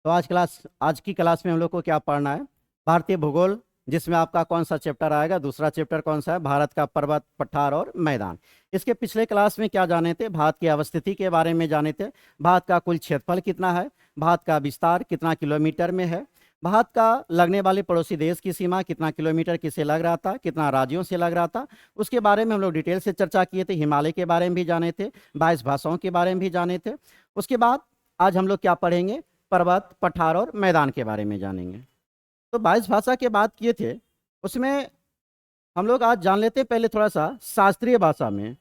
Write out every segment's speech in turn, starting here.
तो आज की क्लास में हम लोग को क्या पढ़ना है? भारतीय भूगोल, जिसमें आपका कौन सा चैप्टर आएगा? दूसरा चैप्टर कौन सा है? भारत का पर्वत, पठार और मैदान। इसके पिछले क्लास में क्या जाने थे? भारत की अवस्थिति के बारे में जाने थे। भारत का कुल क्षेत्रफल कितना है? भारत का विस्तार कितना किलोमीटर में है? भारत का लगने वाले पड़ोसी देश की सीमा कितना किलोमीटर किसे लग रहा था, कितना राज्यों से लग रहा था, उसके बारे में हम लोग डिटेल से चर्चा किए थे। हिमालय के बारे में भी जाने थे, 22 भाषाओं के बारे में भी जाने थे। उसके बाद आज हम लोग क्या पढ़ेंगे? पर्वत, पठार और मैदान के बारे में जानेंगे। तो 22 भाषा के बात किए थे, उसमें हम लोग आज जान लेते हैं पहले थोड़ा सा शास्त्रीय भाषा में।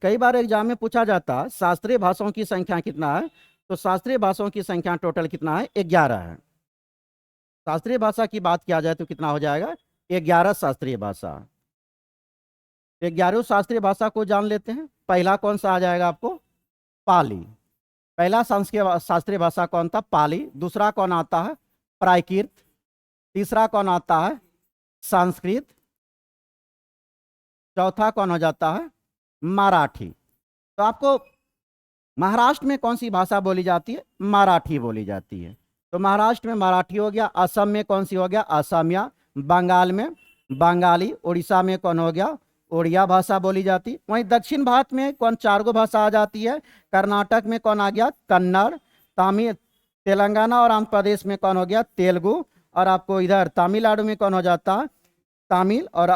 कई बार एग्जाम में पूछा जाता है शास्त्रीय भाषाओं की संख्या कितना है। तो शास्त्रीय भाषाओं की संख्या टोटल कितना है? 11 है। शास्त्रीय भाषा की बात किया जाए तो कितना हो जाएगा? 11 शास्त्रीय भाषा। 11 शास्त्रीय भाषा को जान लेते हैं। पहला कौन सा आ जाएगा आपको? पाली। पहला शास्त्रीय भाषा कौन था? पाली। दूसरा कौन आता है? प्राकृत। तीसरा कौन आता है? संस्कृत। चौथा कौन हो जाता है? मराठी। तो आपको महाराष्ट्र में कौन सी भाषा बोली जाती है? मराठी बोली जाती है। तो महाराष्ट्र में मराठी हो गया। असम में कौन सी हो गया? असमिया। बंगाल में बंगाली। उड़ीसा में कौन हो गया? उड़िया भाषा बोली जाती। वहीं दक्षिण भारत में कौन 4 गो भाषा आ जाती है? कर्नाटक में कौन आ गया? कन्नड़। तमिल। तेलंगाना और आंध्र प्रदेश में कौन हो गया? तेलुगु। और आपको इधर तमिलनाडु में कौन हो जाता है? तमिल। और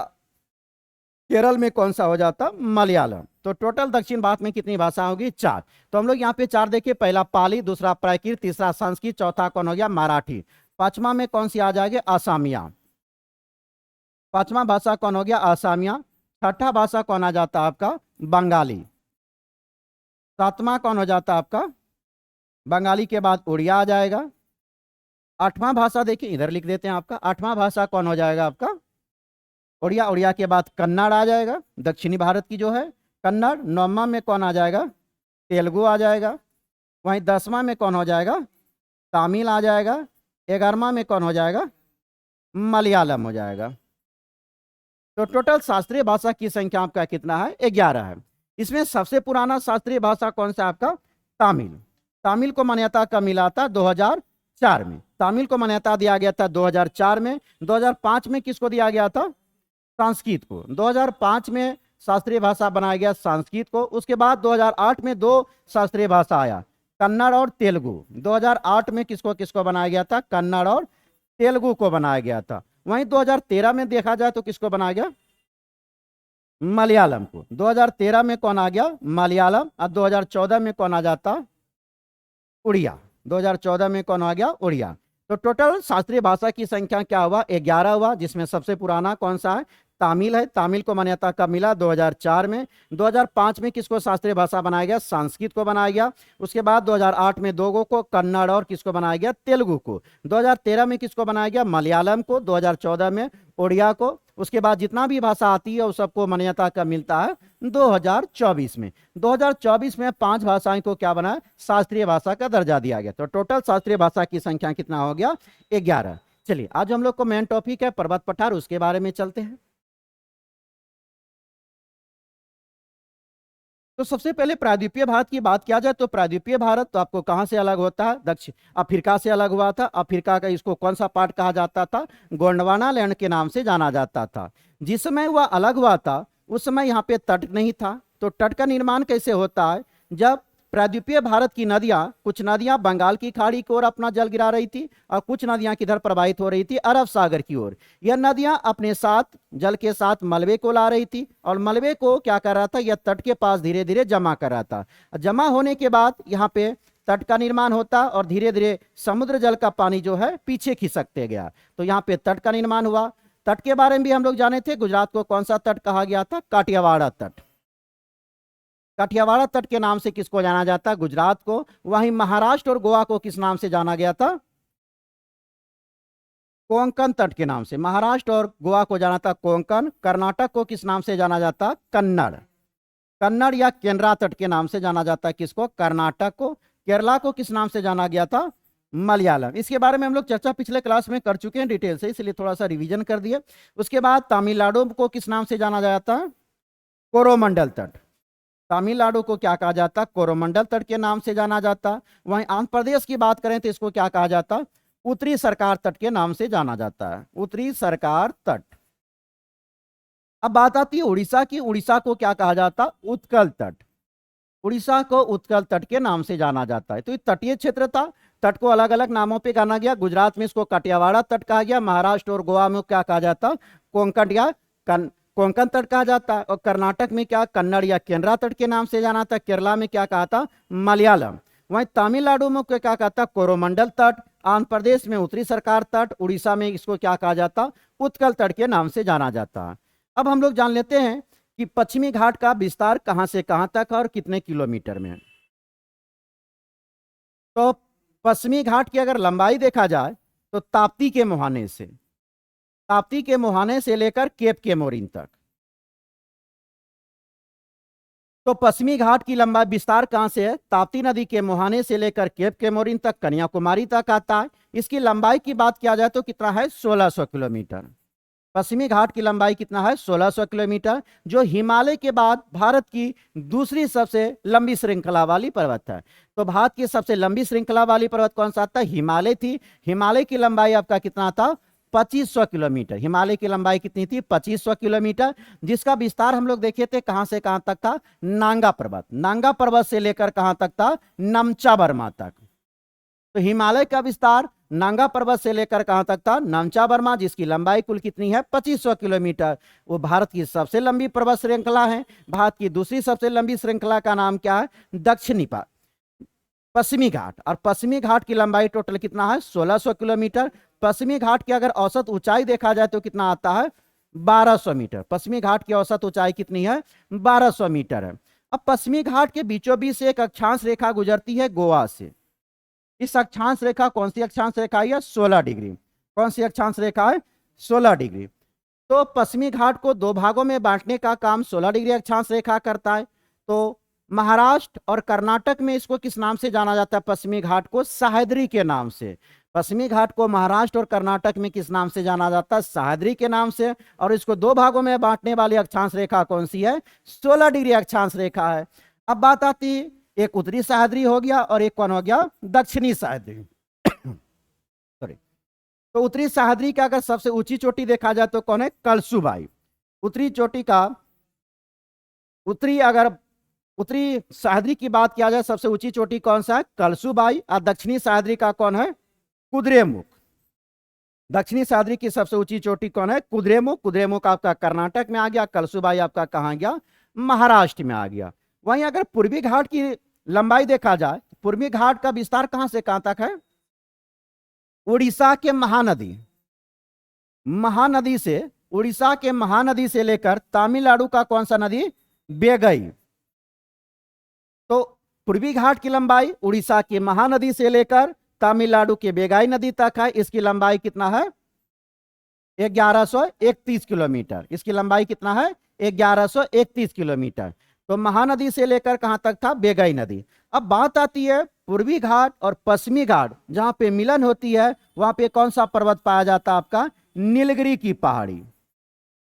केरल में कौन सा हो जाता? मलयालम। तो टोटल दक्षिण भारत में कितनी भाषा होगी? 4। तो हम लोग यहाँ पे 4 देखिए। पहला पाली, दूसरा प्राकृत, तीसरा संस्कृत, चौथा कौन हो गया? मराठी। पांचवा में कौन सी आ जाएगी? असमिया। पांचवा भाषा कौन हो गया? असमिया। छठा भाषा कौन आ जाता है आपका? बंगाली। सातवां कौन हो जाता है आपका? बंगाली के बाद उड़िया आ जाएगा। आठवां भाषा देखिए, इधर लिख देते हैं आपका। आठवां भाषा कौन हो जाएगा आपका? उड़िया। उड़िया के बाद कन्नड़ आ जाएगा, दक्षिणी भारत की जो है कन्नड़। नौवां में कौन आ जाएगा? तेलुगु आ जाएगा। वहीं 10वां में कौन हो जाएगा? तमिल आ जाएगा। 11वां में कौन हो जाएगा? मलयालम हो जाएगा। तो टोटल शास्त्रीय भाषा की संख्या आपका कितना है? 11 है। इसमें सबसे पुराना शास्त्रीय भाषा कौन सा आपका? तमिल। तमिल को मान्यता कब मिला था? 2004 में। तमिल को मान्यता दिया गया था 2004 में। 2005 में किसको दिया गया था? संस्कृत को। 2005 में शास्त्रीय भाषा बनाया गया संस्कृत को। उसके बाद 2008 में 2 शास्त्रीय भाषा आया, कन्नड़ और तेलुगु। 2008 में किसको किसको बनाया गया था? कन्नड़ और तेलुगु को बनाया गया था। वहीं 2013 में देखा जाए तो किसको बनाया गया? मलयालम को। 2013 में कौन आ गया? मलयालम। अब 2014 में कौन आ जाता? उड़िया। 2014 में कौन आ गया? उड़िया। तो टोटल शास्त्रीय भाषा की संख्या क्या हुआ? 11 हुआ, जिसमें सबसे पुराना कौन सा है? तमिल है। तमिल को मान्यता कब मिला? 2004 में। 2005 में किसको शास्त्रीय भाषा बनाया गया? संस्कृत को बनाया गया। उसके बाद 2008 में 2 को, कन्नड़ और किसको बनाया गया? तेलुगु को। 2013 में किसको बनाया गया? मलयालम को। 2014 में उड़िया को। उसके बाद जितना भी भाषा आती है उस सबको मान्यता कब मिलता है? 2024 में। 2024 में 5 भाषाओं को क्या बना? शास्त्रीय भाषा का दर्जा दिया गया। तो टोटल शास्त्रीय भाषा की संख्या कितना हो गया? 11। चलिए आज हम लोग को मेन टॉपिक है पर्वत पठार, उसके बारे में चलते हैं। तो सबसे पहले प्रायद्वीपीय भारत की बात किया जाए तो प्रायद्वीपीय भारत तो आपको कहां से अलग होता है? दक्षिण अफ्रीका से अलग हुआ था। अफ्रीका का इसको कौन सा पार्ट कहा जाता था? गोंडवाना लैंड के नाम से जाना जाता था। जिस समय वह अलग हुआ था उस समय यहाँ पे तट नहीं था। तो तट का निर्माण कैसे होता है? जब प्रायद्वीपीय भारत की नदियां, कुछ नदियां बंगाल की खाड़ी की ओर अपना जल गिरा रही थी और कुछ नदियां किधर प्रवाहित हो रही थी? अरब सागर की ओर। यह नदियां अपने साथ जल के साथ मलबे को ला रही थी और मलबे को क्या कर रहा था? यह तट के पास धीरे धीरे जमा कर रहा था। जमा होने के बाद यहाँ पे तट का निर्माण होता और धीरे धीरे समुद्र जल का पानी जो है पीछे खिसकते गया। तो यहाँ पे तट का निर्माण हुआ। तट के बारे में भी हम लोग जाने थे। गुजरात को कौन सा तट कहा गया था? काठियावाड़ तट। काठियावाड़ तट के नाम से किसको जाना जाता? गुजरात को। वहीं महाराष्ट्र और गोवा को किस नाम से जाना गया था? कोंकण तट के नाम से। महाराष्ट्र और गोवा को जाना था कोंकण। कर्नाटक को किस नाम से जाना जाता? कन्नड़। कन्नड़ या केनरा तट के नाम से जाना जाता है किसको? कर्नाटक को। केरला को किस नाम से जाना गया था? मलयालम। इसके बारे में हम लोग चर्चा पिछले क्लास में कर चुके हैं डिटेल से, इसलिए थोड़ा सा रिवीजन कर दिए। उसके बाद तमिलनाडु को किस नाम से जाना जाता है? कोरोमंडल तट। तमिलनाडु को क्या कहा जाता? कोरोमंडल तट के नाम से जाना जाता। वहीं आंध्र प्रदेश की बात करें तो इसको क्या कहा जाता? उत्तरी सरकार तट के नाम से जाना जाता है, उत्तरी सरकार तट। अब बात आती है उड़ीसा की। उड़ीसा को क्या कहा जाता? उत्कल तट। उड़ीसा को उत्कल तट के नाम से जाना जाता है। तो ये तटीय क्षेत्र था, तट को अलग अलग नामों पे जाना गया। गुजरात में इसको कटियावाड़ा तट कहा गया, महाराष्ट्र और गोवा में क्या कहा जाता? कोंकण या कोंकण तट कहा जाता है। और कर्नाटक में क्या? कन्नड़ या केनरा तट के नाम से जाना था। केरला में क्या कहा था? मलयालम। वहीं तमिलनाडु में क्या कहता? कोरोमंडल तट। आंध्र प्रदेश में उत्तरी सरकार तट। उड़ीसा में इसको क्या कहा जाता? उत्कल तट के नाम से जाना जाता है। अब हम लोग जान लेते हैं कि पश्चिमी घाट का विस्तार कहां से कहां तक और कितने किलोमीटर में है। तो पश्चिमी घाट की अगर लंबाई देखा जाए तो ताप्ती के मुहाने से लेकर केप केमोरिन तक। तो पश्चिमी घाट की लंबाई विस्तार कहां से है? ताप्ती नदी के मुहाने से लेकर केप केमोरिन तक, कन्याकुमारी तक आता है। इसकी लंबाई की बात किया जाए तो कितना है? 1600 किलोमीटर। पश्चिमी घाट की लंबाई कितना है? 1600 किलोमीटर, जो हिमालय के बाद भारत की दूसरी सबसे लंबी श्रृंखला वाली पर्वत है। तो भारत की सबसे लंबी श्रृंखला वाली पर्वत कौन सा था? हिमालय थी। हिमालय की लंबाई आपका कितना था? 2500 किलोमीटर। हिमालय की लंबाई कितनी थी? 2500 किलोमीटर, जिसका विस्तार हम लोग देखे थे कहां से कहां तक था? नांगा पर्वत। नांगा पर्वत से लेकर कहां तक था? नमचा बर्मा तक। तो हिमालय का विस्तार नांगा पर्वत से लेकर कहां तक था? नमचा बर्मा, जिसकी लंबाई कुल कितनी है? 2500 किलोमीटर। वो भारत की सबसे लंबी पर्वत श्रृंखला है। भारत की दूसरी सबसे लंबी श्रृंखला का नाम क्या है? पश्चिमी घाट। और पश्चिमी घाट की लंबाई टोटल कितना है? 1600 किलोमीटर। पश्चिमी घाट की अगर औसत ऊंचाई देखा जाए तो कितना आता है? 1200 मीटर। पश्चिमी घाट की औसत ऊंचाई कितनी है? 1200 मीटर है। अब पश्चिमी घाट के बीचों बीच से एक अक्षांश रेखा गुजरती है गोवा से। इस अक्षांश रेखा कौन सी अक्षांश रेखा है? 16 डिग्री। कौन सी अक्षांश रेखा है? 16 डिग्री। तो पश्चिमी घाट को दो भागों में बांटने का काम 16 डिग्री अक्षांश रेखा करता है। तो महाराष्ट्र और कर्नाटक में इसको किस नाम से जाना जाता है? पश्चिमी घाट को सह्याद्री के नाम से। पश्चिमी घाट को महाराष्ट्र और कर्नाटक में किस नाम से जाना जाता है? सह्याद्री के नाम से। और इसको दो भागों में बांटने वाली अक्षांश रेखा कौन सी है? 16 डिग्री अक्षांश रेखा है। अब बात आती, एक उत्तरी सह्याद्री हो गया और एक कौन हो गया? दक्षिणी सह्याद्री। सॉरी। तो उत्तरी सह्याद्री का अगर सबसे ऊंची चोटी देखा जाए तो कौन है? कलसुबाई। उत्तरी चोटी का उत्तरी सह्याद्री की बात किया जाए सबसे ऊंची चोटी कौन सा है? कलसुबाई। और दक्षिणी सह्याद्री का कौन है? कुद्रेमुख। दक्षिणी सह्याद्री की सबसे ऊंची चोटी कौन है? कुद्रेमुख। कुद्रेमुख आपका कर्नाटक में आ गया, कलसुबाई आपका कहां गया? महाराष्ट्र में आ गया। वहीं अगर पूर्वी घाट की लंबाई देखा जाए, पूर्वी घाट का विस्तार कहां से कहां तक है? उड़ीसा के महानदी से लेकर तमिलनाडु का कौन सा नदी? बेगई। तो पूर्वी घाट की लंबाई उड़ीसा की महानदी से लेकर तमिलनाडु के बेगाई नदी तक है। इसकी लंबाई कितना है? 1131 किलोमीटर। इसकी लंबाई कितना है? 1131 किलोमीटर। तो महानदी से लेकर कहां तक था? बेगई नदी। अब बात आती है पूर्वी घाट और पश्चिमी घाट जहां पे मिलन होती है, वहां पे कौन सा पर्वत पाया जाता है? आपका नीलगिरी की पहाड़ी।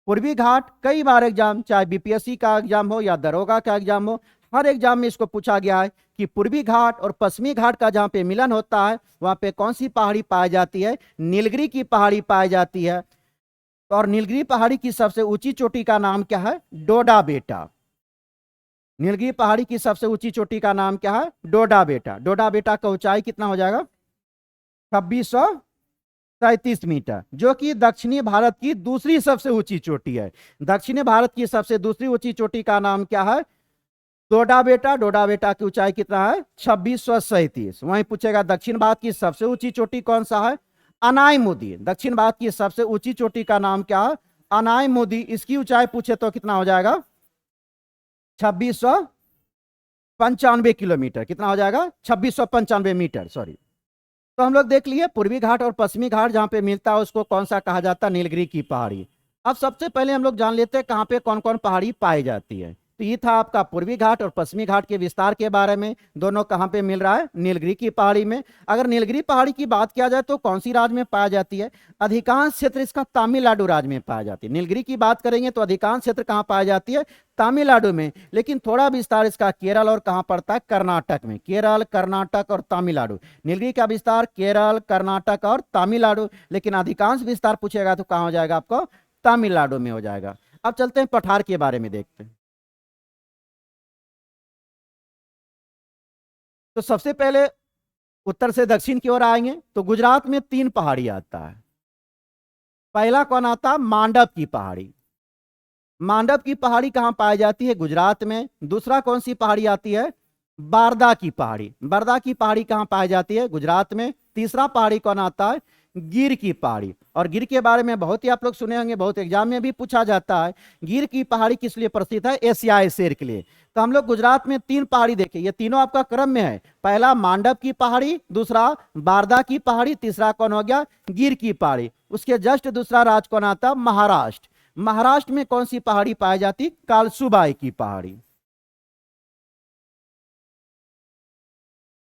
पूर्वी घाट कई बार एग्जाम, चाहे बीपीएससी का एग्जाम हो या दरोगा का एग्जाम हो, हर एग्जाम में इसको पूछा गया है कि पूर्वी घाट और पश्चिमी घाट का जहां पे मिलन होता है वहां पे कौन सी पहाड़ी पाई जाती है? नीलगिरी की पहाड़ी पाई जाती है। और नीलगिरी पहाड़ी की सबसे ऊंची चोटी का नाम क्या है? डोडा बेटा। नीलगिरी पहाड़ी की सबसे ऊंची चोटी का नाम क्या है? डोडा बेटा। डोडा बेटा का ऊंचाई कितना हो जाएगा? 2637 मीटर, जो कि दक्षिणी भारत की दूसरी सबसे ऊंची चोटी है। दक्षिणी भारत की सबसे दूसरी ऊंची चोटी का नाम क्या है? डोडा बेटा। डोडा बेटा की ऊंचाई कितना है? 2637। वहीं पूछेगा दक्षिण भारत की सबसे ऊंची चोटी कौन सा है? अनायमुदी। दक्षिण भारत की सबसे ऊंची चोटी का नाम क्या है? अनायमुदी। इसकी ऊंचाई पूछे तो कितना हो जाएगा? 2695 किलोमीटर। कितना हो जाएगा? 2695 मीटर, सॉरी। तो हम लोग देख लिए पूर्वी घाट और पश्चिमी घाट जहां पे मिलता है उसको कौन सा कहा जाता है? नीलगिरी की पहाड़ी। अब सबसे पहले हम लोग जान लेते हैं कहां पे कौन कौन पहाड़ी पाई जाती है। तो ये था आपका पूर्वी घाट और पश्चिमी घाट के विस्तार के बारे में। दोनों कहाँ पे मिल रहा है? नीलगिरी की पहाड़ी में। अगर नीलगिरी पहाड़ी की बात किया जाए तो कौन सी राज्य में पाया जाती है? अधिकांश क्षेत्र इसका तमिलनाडु राज्य में पाया जाती है। नीलगिरी की बात करेंगे तो अधिकांश क्षेत्र कहाँ पाया जाती है? तमिलनाडु में। लेकिन थोड़ा विस्तार इसका केरल और कहाँ पड़ता है? कर्नाटक में। केरल, कर्नाटक और तमिलनाडु। नीलगिरी का विस्तार केरल, कर्नाटक और तमिलनाडु, लेकिन अधिकांश विस्तार पूछेगा तो कहाँ हो जाएगा आपको? तमिलनाडु में हो जाएगा। अब चलते हैं पठार के बारे में देखते हैं। तो सबसे पहले उत्तर से दक्षिण की ओर आएंगे तो गुजरात में 3 पहाड़ी आता है। पहला कौन आता? मांडव की पहाड़ी। मांडव की पहाड़ी कहां पाई जाती है? गुजरात में। दूसरा कौन सी पहाड़ी आती है? बारदा की पहाड़ी। बारदा की पहाड़ी कहां पाई जाती है? गुजरात में। तीसरा पहाड़ी कौन आता है? गिर की पहाड़ी। और गिर के बारे में बहुत ही आप लोग सुने होंगे, बहुत एग्जाम में भी पूछा जाता है। गिर की पहाड़ी किस लिए प्रसिद्ध है? एशियाई शेर के लिए। तो हम लोग गुजरात में 3 पहाड़ी देखे, ये तीनों आपका क्रम में है। पहला मांडव की पहाड़ी, दूसरा बारदा की पहाड़ी, तीसरा कौन हो गया? गिर की पहाड़ी। उसके जस्ट दूसरा राज्य कौन आता? महाराष्ट्र। महाराष्ट्र में कौन सी पहाड़ी पाई जाती? कालसुबाई की पहाड़ी।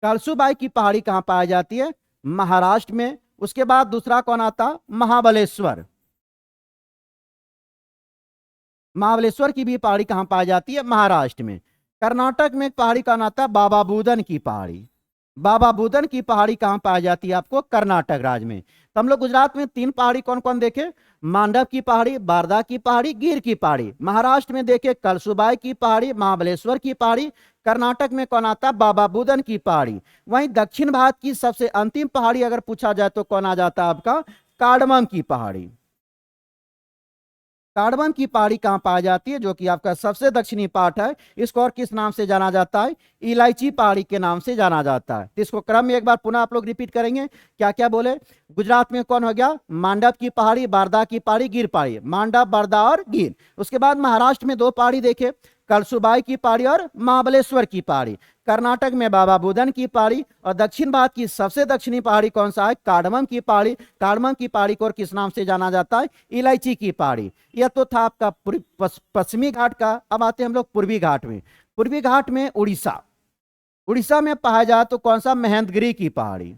कालसुबाई की पहाड़ी कहां पाई जाती है? महाराष्ट्र में। उसके बाद दूसरा कौन आता? महाबलेश्वर। महाबलेश्वर की भी पहाड़ी कहां पाई जाती है? महाराष्ट्र में। कर्नाटक में एक पहाड़ी का नाम आता है बाबा बुदन की पहाड़ी। बाबा बुदन की पहाड़ी कहां पाई जाती है? आपको कर्नाटक राज्य में। तो हम लोग गुजरात में 3 पहाड़ी कौन कौन देखे? मांडव की पहाड़ी, बारदा की पहाड़ी, गिर की पहाड़ी। महाराष्ट्र में देखे कलसुबाई की पहाड़ी, महाबलेश्वर की पहाड़ी। कर्नाटक में कौन आता? बाबा बुदन की पहाड़ी। वहीं दक्षिण भारत की सबसे अंतिम पहाड़ी अगर पूछा जाए तो कौन आ जाता है आपका? कार्डमम की पहाड़ी। कार्डमम की पहाड़ी कहां पाई जाती है? जो कि आपका सबसे दक्षिणी पार्ट है। इसको और किस नाम से जाना जाता है? इलायची पहाड़ी के नाम से जाना जाता है। तो इसको क्रम में एक बार पुनः आप लोग रिपीट करेंगे। क्या क्या बोले? गुजरात में कौन हो गया? मांडव की पहाड़ी, बारदा की पहाड़ी, गिर पहाड़ी। मांडव, बारदा और गिर। उसके बाद महाराष्ट्र में 2 पहाड़ी देखे, कलसुबाई की पहाड़ी और महाबलेश्वर की पहाड़ी। कर्नाटक में बाबा बुदन की पहाड़ी। और दक्षिण भारत की सबसे दक्षिणी पहाड़ी कौन सा है? कार्डमम की पहाड़ी। कार्डमम की पहाड़ी को और किस नाम से जाना जाता है? इलायची की पहाड़ी। यह तो था आपका पश्चिमी घाट का। अब आते हैं हम लोग पूर्वी घाट में। पूर्वी घाट में उड़ीसा। उड़ीसा में पाया जाए तो कौन सा? महेंद्रगिरी की पहाड़ी।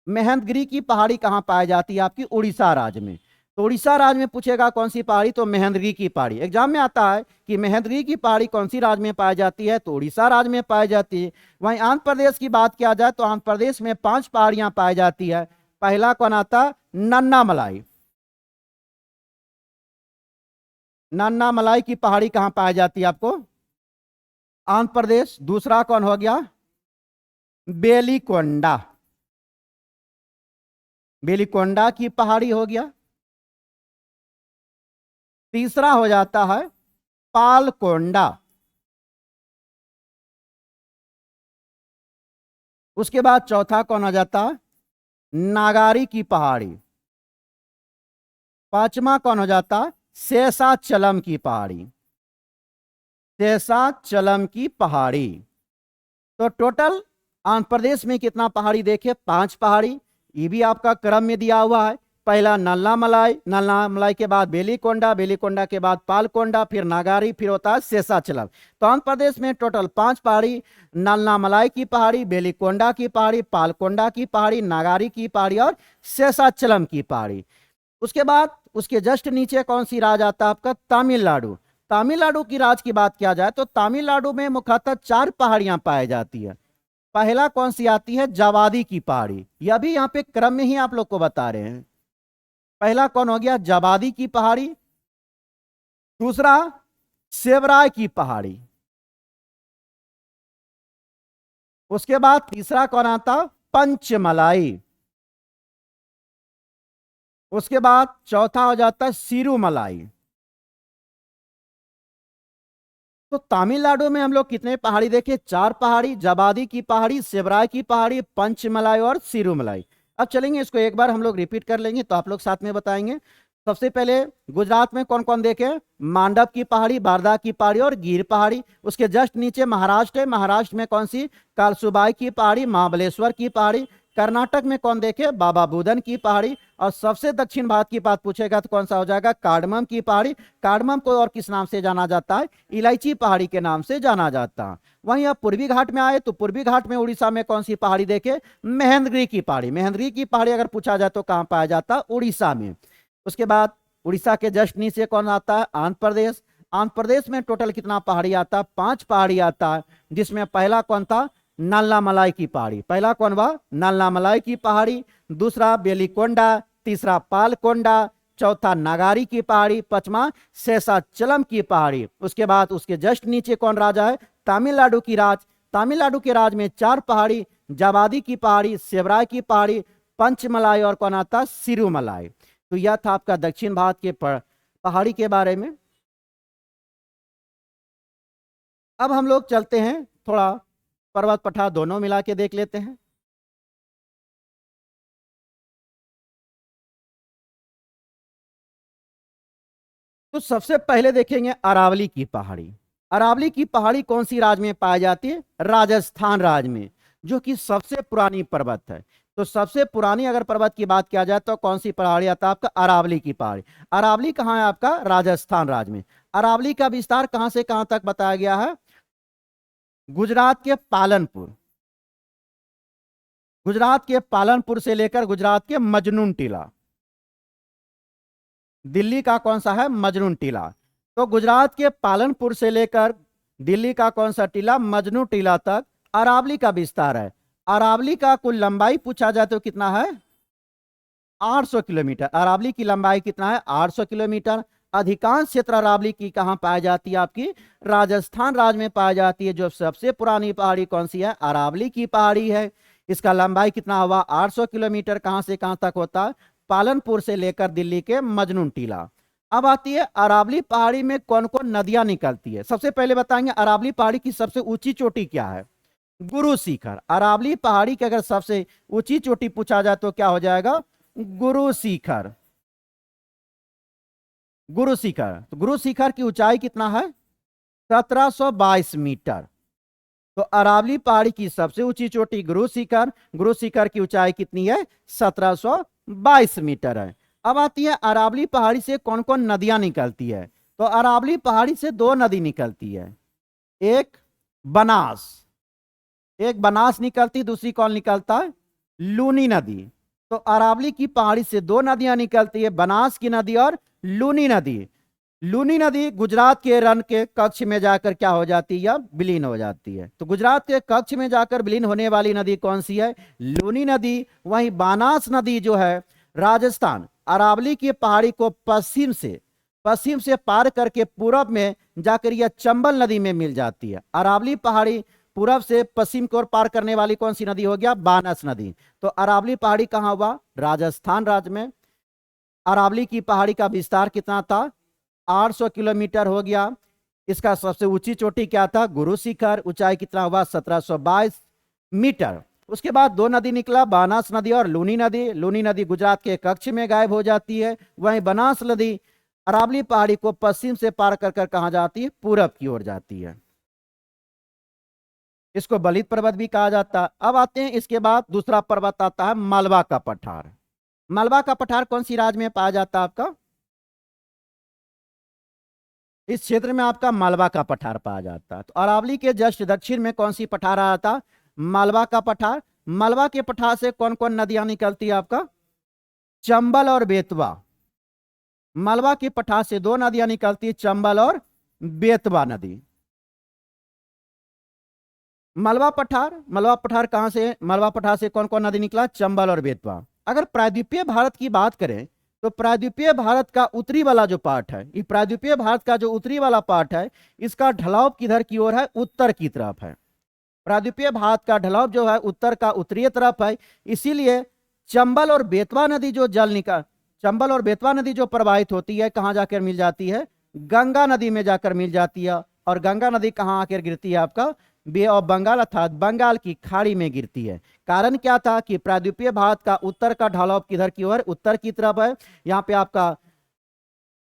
महेंद्रगिरी की पहाड़ी कहां पाई जाती है? आपकी उड़ीसा राज्य में। तो उड़ीसा राज्य में पूछेगा कौन सी पहाड़ी? तो महेंद्रगिरी की पहाड़ी। एग्जाम में आता है कि महेंद्रगिरी की पहाड़ी कौन सी राज्य में पाई जाती है? तो उड़ीसा राज्य में पाई जाती है। वहीं आंध्र प्रदेश की बात किया जाए तो आंध्र प्रदेश में 5 पहाड़ियां पाई जाती है। पहला कौन आता? नन्ना मलाई। नन्ना मलाई की पहाड़ी कहां पाई जाती है आपको? आंध्र प्रदेश। दूसरा कौन हो गया? बेलीकोंडा। बेलीकोंडा की पहाड़ी हो गया। तीसरा हो जाता है पालकोंडा। उसके बाद चौथा कौन हो जाता है? नागारी की पहाड़ी। पांचवा कौन हो जाता? शेषाचलम की पहाड़ी। शेषाचलम की पहाड़ी। तो टोटल आंध्र प्रदेश में कितना पहाड़ी देखे? 5 पहाड़ी। ये भी आपका क्रम में दिया हुआ है। पहला नल्ला मलाई, नल्ला मलाई के बाद बेलीकोंडा, बेलीकोंडा के बाद पालकोंडा, फिर नागारी, फिर होता है शेषाचलम। तो आंध्र प्रदेश में टोटल 5 पहाड़ी, नल्ला मलाई की पहाड़ी, बेलीकोंडा की पहाड़ी, पालकोंडा की पहाड़ी, नागारी की पहाड़ी और शेषाचलम की पहाड़ी। उसके बाद उसके जस्ट नीचे कौन सी राज्य आता है आपका? तमिलनाडु। तमिलनाडु की राज्य की बात किया जाए तो तमिलनाडु में मुख्यतः 4 पहाड़ियां पाई जाती है। पहला कौन सी आती है? जवादी की पहाड़ी। यह भी यहाँ पे क्रम में ही आप लोग को बता रहे हैं। पहला कौन हो गया? जवादी की पहाड़ी। दूसरा सेवराय की पहाड़ी। उसके बाद तीसरा कौन आता? पंचमलाई। उसके बाद चौथा हो जाता है सिरुमलाई। तो तमिलनाडु में हम लोग कितने पहाड़ी देखे? 4 पहाड़ी, जवादी की पहाड़ी, सेवराय की पहाड़ी, पंचमलाई और सिरुमलाई। अब चलेंगे इसको एक बार हम लोग रिपीट कर लेंगे तो आप लोग साथ में बताएंगे। सबसे पहले गुजरात में कौन कौन देखे? मांडव की पहाड़ी, बारदा की पहाड़ी और गिर पहाड़ी। उसके जस्ट नीचे महाराष्ट्र है। महाराष्ट्र में कौन सी? कालसुबाई की पहाड़ी, महाबलेश्वर की पहाड़ी। कर्नाटक में कौन देखे, बाबा बुदन की पहाड़ी। और सबसे दक्षिण भारत की बात पूछेगा तो कौन सा हो जाएगा, कार्डमम की पहाड़ी। कार्डमम को और किस नाम से जाना जाता है, इलायची पहाड़ी के नाम से जाना जाता है। वहीं आप पूर्वी घाट में आए तो पूर्वी घाट में उड़ीसा में कौन सी पहाड़ी देखे, महेंद्रगिरी की पहाड़ी। महेंद्रगिरी की पहाड़ी अगर पूछा जाए तो कहां पाया जाता है, उड़ीसा में। उसके बाद उड़ीसा के जस्ट नीचे कौन आता है, आंध्र प्रदेश। आंध्र प्रदेश में टोटल कितना पहाड़ी आता है, 5 पहाड़ी आता है, जिसमें पहला कौन था, नल्लामलाई की पहाड़ी। पहला कौन हुआ, नल्लामलाई की पहाड़ी। दूसरा बेलीकोंडा, तीसरा पालकोंडा, चौथा नगारी की पहाड़ी, पांचवा शेषाचलम की पहाड़ी। उसके बाद उसके जस्ट नीचे कौन राजा है, तमिलनाडु की राज। तमिलनाडु के राज में 4 पहाड़ी, जावादी की पहाड़ी, सेवराय की पहाड़ी, पंचमलाई और कौन आता, सिरुमलाई। तो यह था आपका दक्षिण भारत के पहाड़ी के बारे में। अब हम लोग चलते हैं, थोड़ा पर्वत पठार दोनों मिला के देख लेते हैं। तो सबसे पहले देखेंगे अरावली की पहाड़ी। अरावली की पहाड़ी कौन सी राज्य में पाई जाती है, राजस्थान राज्य में, जो कि सबसे पुरानी पर्वत है। तो सबसे पुरानी अगर पर्वत की बात किया जाए तो कौन सी पहाड़ी आता है आपका, अरावली की पहाड़ी। अरावली कहाँ है आपका, राजस्थान राज्य में। अरावली का विस्तार कहां से कहां तक बताया गया है, गुजरात के पालनपुर। गुजरात के पालनपुर से लेकर गुजरात के मजनून टीला, दिल्ली का कौन सा है, मजनून टीला। तो गुजरात के पालनपुर से लेकर दिल्ली का कौन सा टीला, मजनू टीला तक अरावली का विस्तार है। अरावली का कुल लंबाई पूछा जाए तो कितना है, 800 किलोमीटर। अरावली की लंबाई कितना है, 800 किलोमीटर। अधिकांश क्षेत्र अरावली की कहां पाई जाती है, आपकी राजस्थान राज्य में पाई जाती है। जो सबसे पुरानी पहाड़ी कौन सी है, अरावली की पहाड़ी है। इसका लंबाई कितना हुआ, 800 किलोमीटर। कहां से कहां तक होता है, पालनपुर से लेकर दिल्ली के मजनून टीला। अब आती है अरावली पहाड़ी में कौन कौन नदियां निकलती है। सबसे पहले बताएंगे अरावली पहाड़ी की सबसे ऊंची चोटी क्या है, गुरु शिखर। अरावली पहाड़ी की अगर सबसे ऊंची चोटी पूछा जाए तो क्या हो जाएगा, गुरु शिखर। गुरु शिखर, तो गुरु शिखर की ऊंचाई कितना है, 1722 मीटर। तो अरावली पहाड़ी की सबसे ऊंची चोटी गुरु शिखर। गुरु शिखर की ऊंचाई कितनी है, 1722 मीटर है। अब आती है अरावली पहाड़ी से कौन कौन नदियां निकलती है। तो अरावली पहाड़ी से 2 नदी निकलती है, एक बनास, एक बनास निकलती, दूसरी कौन निकलता है, लूनी नदी। तो अरावली की पहाड़ी से 2 नदियां निकलती है, बनास की नदी और लूनी नदी। लूनी नदी गुजरात के रण के कक्ष में जाकर क्या हो जाती है, या विलीन हो जाती है। तो गुजरात के कक्ष में जाकर विलीन होने वाली नदी कौन सी है, लूनी नदी। वहीं बानास नदी जो है राजस्थान अरावली की पहाड़ी को पश्चिम से पार करके पूरब में जाकर यह चंबल नदी में मिल जाती है। अरावली पहाड़ी पूरब से पश्चिम की ओर पार करने वाली कौन सी नदी हो गया, बानस नदी। तो अरावली पहाड़ी कहां हुआ, राजस्थान राज्य में। अरावली की पहाड़ी का विस्तार कितना था, 800 किलोमीटर हो गया। इसका सबसे ऊंची चोटी क्या था, गुरु शिखर। ऊंचाई कितना हुआ, 1722 मीटर। उसके बाद 2 नदी निकला, बानास नदी और लूनी नदी। लूनी नदी गुजरात के कच्छ में गायब हो जाती है। वहीं बनास नदी अरावली पहाड़ी को पश्चिम से पार कर कर कहां जाती है, पूरब की ओर जाती है। इसको बलित पर्वत भी कहा जाता है। अब आते हैं, इसके बाद दूसरा पर्वत आता है मालवा का पठार। मालवा का पठार कौन सी राज्य में पाया जाता है आपका, इस क्षेत्र में आपका मालवा का पठार पाया जाता है। तो अरावली के जस्ट दक्षिण में कौन सी पठार आ जाता, मालवा का पठार। मालवा के पठार से कौन कौन नदियां निकलती है आपका, चंबल और बेतवा। मालवा के पठार से 2 नदियां निकलती है, चंबल और बेतवा नदी। मलवा पठार कहां से, मलवा पठार से कौन कौन नदी निकला, चंबल और बेतवा। अगर प्रायद्वीपीय भारत की बात करें तो प्रायद्वीपीय भारत का उत्तरी वाला जो पार्ट है, ये प्रायद्वीपीय भारत का जो उत्तरी वाला पार्ट है, इसका ढलाव किधर की ओर है, उत्तर की तरफ है। प्रायद्वीपीय भारत का ढलाव जो है उत्तर का उत्तरीय तरफ है। इसीलिए चंबल और बेतवा नदी जो चंबल और बेतवा नदी जो प्रवाहित होती है, कहां जाकर मिल जाती है, गंगा नदी में जाकर मिल जाती है। और गंगा नदी कहां आकर गिरती है आपका, बे ऑफ बंगाल अर्थात बंगाल की खाड़ी में गिरती है। कारण क्या था कि प्रायद्वीपीय भारत का उत्तर का ढलाव किधर की ओर, उत्तर की तरफ है। यहाँ पे आपका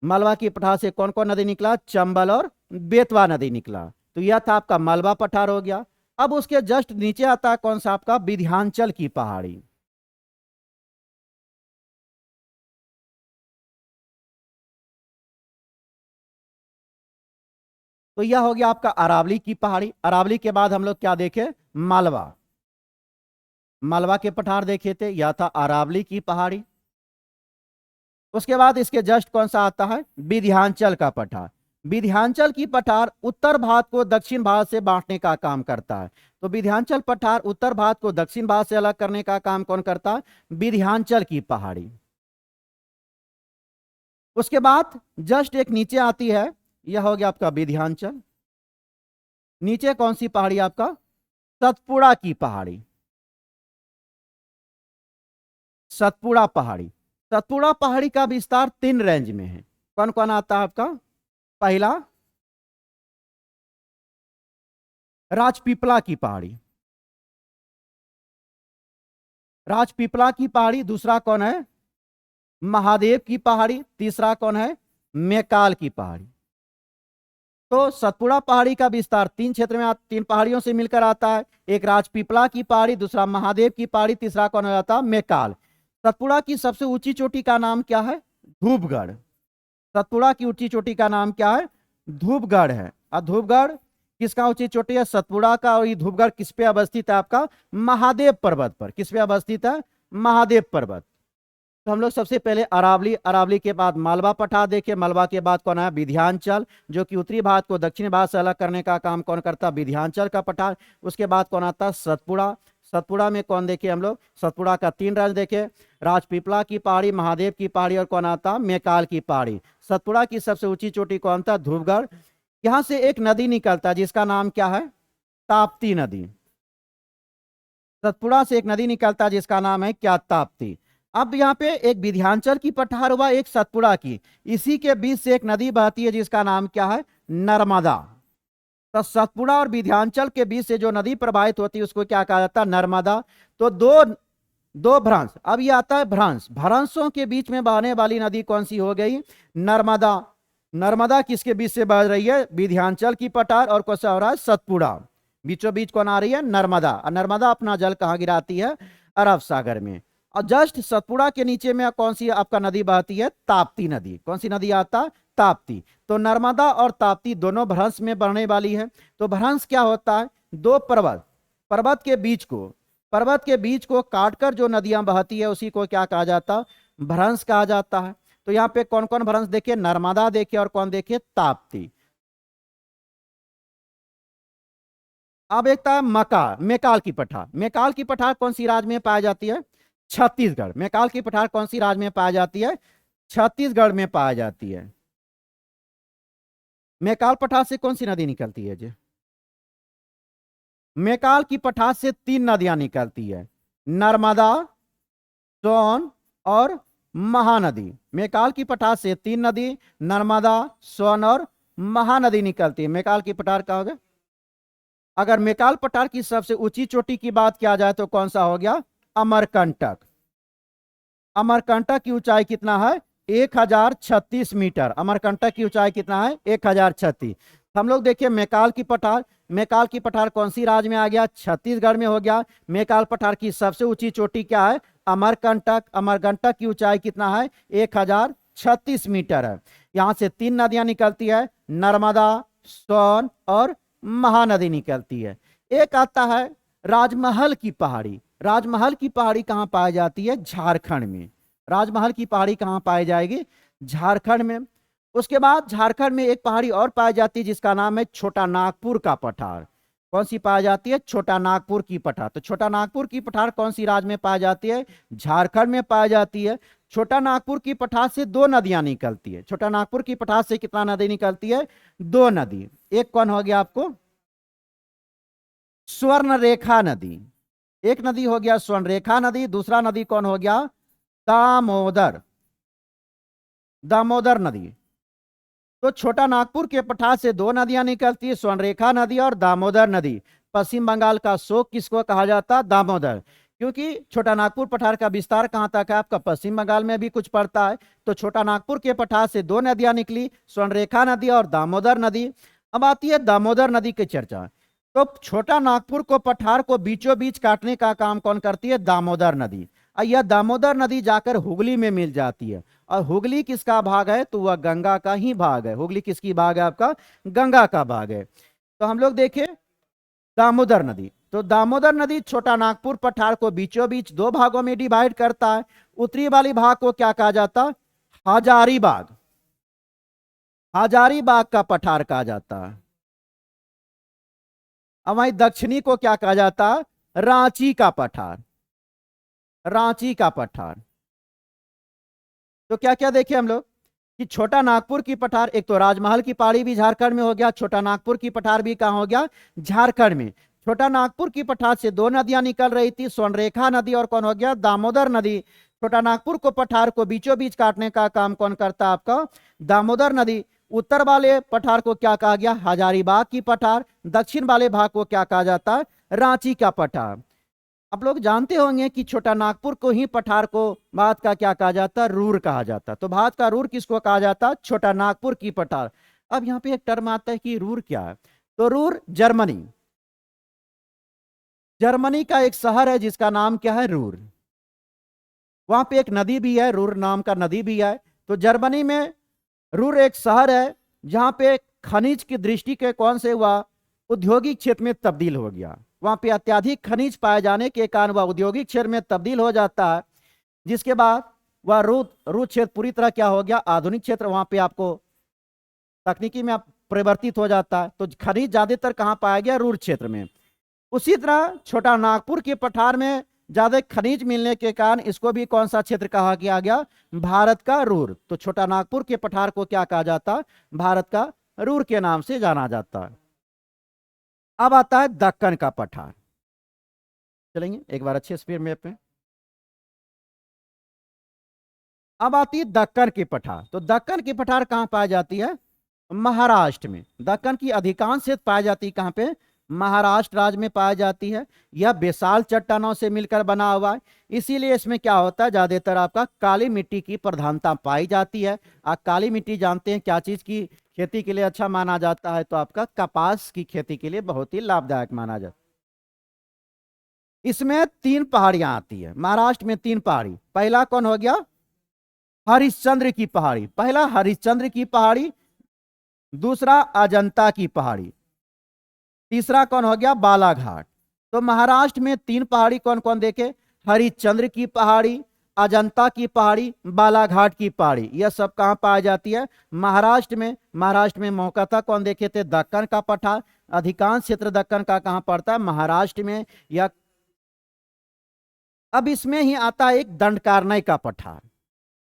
मालवा की पठार से कौन कौन नदी निकला, चंबल और बेतवा नदी निकला। तो यह था आपका मालवा पठार हो गया। अब उसके जस्ट नीचे आता है कौन सा आपका, विंध्याचल की पहाड़ी। तो यह हो गया आपका अरावली की पहाड़ी। अरावली के बाद हम लोग क्या देखे, मालवा, मालवा के पठार देखे थे, यह था अरावली की पहाड़ी। उसके बाद इसके जस्ट कौन सा आता है, विंध्याचल का पठार। विंध्याचल की पठार उत्तर भारत को दक्षिण भारत से बांटने का काम करता है। तो विंध्याचल पठार उत्तर भारत को दक्षिण भारत से अलग करने का काम कौन करता है, विंध्याचल की पहाड़ी। उसके बाद जस्ट एक नीचे आती है, यह हो गया आपका विंध्याचल। नीचे कौन सी पहाड़ी आपका, सतपुड़ा की पहाड़ी, सतपुड़ा पहाड़ी। सतपुड़ा पहाड़ी का विस्तार 3 रेंज में है। कौन कौन आता है आपका, पहला राजपीपला की पहाड़ी, राजपीपला की पहाड़ी। दूसरा कौन है, महादेव की पहाड़ी। तीसरा कौन है, मैकाल की पहाड़ी। तो सतपुड़ा पहाड़ी का विस्तार 3 क्षेत्र में 3 पहाड़ियों से मिलकर आता है। एक राजपीपला की पहाड़ी, दूसरा महादेव की पहाड़ी, तीसरा कौन हो जाता है, मैकाल। सतपुड़ा की सबसे ऊंची चोटी का नाम क्या है, धूपगढ़। सतपुड़ा की ऊंची चोटी का नाम क्या है, धूपगढ़ है। और धूपगढ़ किसका ऊंची चोटी है, सतपुड़ा का। और ये धूपगढ़ किस पे अवस्थित है आपका, महादेव पर्वत पर। किस पे अवस्थित है, महादेव पर्वत। तो हम लोग सबसे पहले अरावली, अरावली के बाद मालवा पठार देखे। मालवा के बाद कौन है, विंध्याचल, जो कि उत्तरी भारत को दक्षिण भारत से अलग करने का काम कौन करता, विंध्याचल का पठार। उसके बाद कौन आता, सतपुड़ा। सतपुड़ा में कौन देखे हम लोग, सतपुड़ा का 3 रेंज देखे, राजपीपला की पहाड़ी, महादेव की पहाड़ी और कौन आता, मैकाल की पहाड़ी। सतपुड़ा की सबसे ऊंची चोटी कौन था, धूपगढ़। यहां से एक नदी निकलता है जिसका नाम क्या है, ताप्ती नदी। सतपुड़ा से एक नदी निकलता है जिसका नाम है क्या, ताप्ती। अब यहाँ पे एक विंध्याचल की पठार हुआ, एक सतपुड़ा की। इसी के बीच से एक नदी बहती है जिसका नाम क्या है, नर्मदा। तो सतपुड़ा और विंध्याचल के बीच से जो नदी प्रवाहित होती है उसको क्या कहा जाता है, नर्मदा। तो दो भ्रंश। अब ये आता है भ्रंश। भ्रंशों के बीच में बहने वाली नदी कौन सी हो गई, नर्मदा। नर्मदा किसके बीच से बह रही है, विंध्याचल की पठार और कौन सा हो रहा है, सतपुड़ा। बीचों बीच कौन आ रही है, नर्मदा। और नर्मदा अपना जल कहाँ गिराती है, अरब सागर में। और जस्ट सतपुड़ा के नीचे में कौन सी आपका नदी बहती है, ताप्ती नदी। कौन सी नदी आता, ताप्ती। तो नर्मदा और ताप्ती दोनों भ्रंश में बढ़ने वाली है। तो भ्रंश क्या होता है, 2 पर्वत, पर्वत के बीच को काटकर जो नदियां बहती है उसी को क्या कहा जाता, भ्रंश कहा जाता है। तो यहाँ पे कौन कौन भ्रंश देखे, नर्मदा देखे और कौन देखे, ताप्ती। अब एक था मैकाल की पठार। मैकाल की पठार कौन सी राज्य में पाई जाती है, छत्तीसगढ़। मैकाल की पठार कौन सी राज्य में पाई जाती है, छत्तीसगढ़ में पाई जाती है। मैकाल पठार से कौन सी नदी निकलती है जी, मैकाल की पठार से 3 नदियां निकलती है, नर्मदा, सोन और महानदी। मैकाल की पठार से 3 नदी, नर्मदा, सोन और महानदी निकलती है। मैकाल की पठार कहा होगा। अगर मैकाल पठार की सबसे ऊंची चोटी की बात किया जाए तो कौन सा हो गया, अमरकंटक। अमरकंटक की ऊंचाई कितना है, 1036 मीटर। अमरकंटक की ऊंचाई कितना है, 1036। हम लोग देखिए मैकाल की पठार, मैकाल की पठार कौन सी राज्य में आ गया, छत्तीसगढ़ में हो गया। मैकाल पठार की सबसे ऊंची चोटी क्या है, अमरकंटक। अमरकंटक की ऊंचाई कितना है, 1036 मीटर है। यहां से 3 नदियां निकलती है, नर्मदा, सोन और महानदी निकलती है। एक आता है राजमहल की पहाड़ी। राजमहल की पहाड़ी कहां पाई जाती है, झारखंड में। राजमहल की पहाड़ी कहां पाई जाएगी, झारखंड में। उसके बाद झारखंड में एक पहाड़ी और पाई जाती है जिसका नाम है छोटा नागपुर का पठार। कौन सी पाई जाती है, छोटा नागपुर की पठार। तो छोटा नागपुर की पठार कौन सी राज्य में पाई जाती है, झारखंड में पाई जाती है। छोटा नागपुर की पठार से 2 नदियां निकलती है। छोटा नागपुर की पठार से कितना नदी निकलती है, 2 नदी। एक कौन हो गया आपको, स्वर्ण रेखा नदी। एक नदी हो गया स्वर्ण रेखा नदी। दूसरा नदी कौन हो गया, दामोदर, दामोदर नदी। तो छोटा नागपुर के पठार से 2 नदियां निकलती है, स्वर्णरेखा नदी और दामोदर नदी। पश्चिम बंगाल का शोक किसको कहा जाता है, दामोदर। क्योंकि छोटा नागपुर पठार का विस्तार कहां तक है आपका, पश्चिम बंगाल में भी कुछ पड़ता है। तो छोटा नागपुर के पठार से 2 नदियां निकली, स्वर्णरेखा नदी और दामोदर नदी। अब आती है दामोदर नदी की चर्चा। तो छोटा नागपुर को पठार को बीचों बीच काटने का काम कौन करती है, दामोदर नदी। यह दामोदर नदी जाकर हुगली में मिल जाती है और हुगली किसका भाग है, तो वह गंगा का ही भाग है। हुगली किसकी भाग है, आपका गंगा का भाग है। तो हम लोग देखें दामोदर नदी, तो दामोदर नदी छोटा नागपुर पठार को बीचों बीच दो भागों में डिवाइड करता है। उत्तरी वाली भाग को क्या कहा जाता, हजारीबाग, हजारीबाग का पठार कहा जाता है। अब वहीं दक्षिणी को क्या कहा जाता है, रांची का पठार, रांची का पठार। तो क्या क्या देखे हम लोग कि छोटा नागपुर की पठार, एक तो राजमहल की पहाड़ी भी झारखंड में हो गया, छोटा नागपुर की पठार भी कहां हो गया, झारखंड में। छोटा नागपुर की पठार से दो नदियां निकल रही थी, स्वर्णरेखा नदी और कौन हो गया, दामोदर नदी। छोटा नागपुर को पठार को बीचों बीच काटने का काम कौन करता, आपका दामोदर नदी। उत्तर वाले पठार को क्या कहा गया, हजारीबाग की पठार। दक्षिण वाले भाग को क्या कहा जाता है, रांची का पठार। आप लोग जानते होंगे कि छोटा नागपुर को ही पठार को भारत का क्या कहा जाता है, रूर कहा जाता है। तो भारत का रूर किसको कहा जाता है, छोटा नागपुर की पठार। अब यहाँ पे एक टर्म आता है कि रूर क्या है, तो रूर जर्मनी, जर्मनी का एक शहर है जिसका नाम क्या है, रूर। वहां पे एक नदी भी है, रूर नाम का नदी भी है। तो जर्मनी में रूर एक शहर है जहां पे खनिज की दृष्टि के कौन से हुआ, औद्योगिक क्षेत्र में तब्दील हो गया। वहां पे अत्याधिक खनिज पाए जाने के कारण वह औद्योगिक क्षेत्र में तब्दील हो जाता है, जिसके बाद वह रूर क्षेत्र पूरी तरह क्या हो गया, आधुनिक क्षेत्र। वहां पे आपको तकनीकी में आप परिवर्तित हो जाता है। तो खनिज ज्यादातर कहां पाया गया, रूर क्षेत्र में। उसी तरह छोटा नागपुर के पठार में ज्यादा खनिज मिलने के कारण इसको भी कौन सा क्षेत्र कहा गया, भारत का रूर। तो छोटा नागपुर के पठार को क्या कहा जाता, भारत का रूर के नाम से जाना जाता है। अब आता है दक्कन का पठार, चलेंगे एक बार अच्छे स्पीड में पे। अब आती है दक्कन की पठार। तो दक्कन की पठार कहां पाई जाती है, महाराष्ट्र में। दक्कन की अधिकांश क्षेत्र पाई जाती है कहां पे, महाराष्ट्र राज्य में पाई जाती है। यह बेसाल चट्टानों से मिलकर बना हुआ है, इसीलिए इसमें क्या होता है, ज्यादातर आपका काली मिट्टी की प्रधानता पाई जाती है। आप काली मिट्टी जानते हैं क्या चीज की खेती के लिए अच्छा माना जाता है, तो आपका कपास की खेती के लिए बहुत ही लाभदायक माना जाता है। इसमें तीन पहाड़ियां आती है, महाराष्ट्र में तीन पहाड़ी। पहला कौन हो गया, हरिश्चंद्र की पहाड़ी, पहला हरिश्चंद्र की पहाड़ी। दूसरा अजंता की पहाड़ी। तीसरा कौन हो गया, बालाघाट। तो महाराष्ट्र में तीन पहाड़ी कौन कौन देखे, हरिश्चंद्र की पहाड़ी, अजंता की पहाड़ी, बालाघाट की पहाड़ी। यह सब कहां पाई जाती है, महाराष्ट्र में। महाराष्ट्र में मौका था कौन देखे थे, दक्कन का पठार। अधिकांश क्षेत्र दक्कन का कहां पड़ता है, महाराष्ट्र में। या अब इसमें ही आता है एक दंडकारण्य का पठार।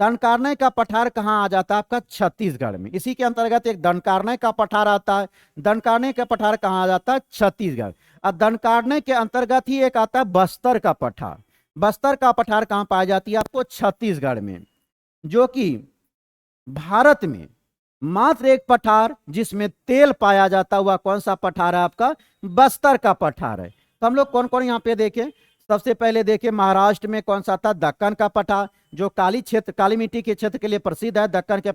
दंडकारण्य का पठार कहाँ आ जाता है, आपका छत्तीसगढ़ में। इसी के अंतर्गत एक दंडकारण्य का पठार आता है। दंडकारण्य का पठार कहाँ आ जाता है, छत्तीसगढ़। और दंडकारण्य के अंतर्गत ही एक आता है बस्तर का पठार। बस्तर का पठार कहाँ पाई जाती है, आपको छत्तीसगढ़ में। जो कि भारत में मात्र एक पठार जिसमें तेल पाया जाता हुआ कौन सा पठार है, आपका बस्तर का पठार है। तो हम लोग कौन कौन यहाँ पे देखें, सबसे पहले देखें महाराष्ट्र में कौन सा था, दक्कन का पठार, जो काली क्षेत्र, काली मिट्टी के क्षेत्र के लिए प्रसिद्ध है। दक्कन के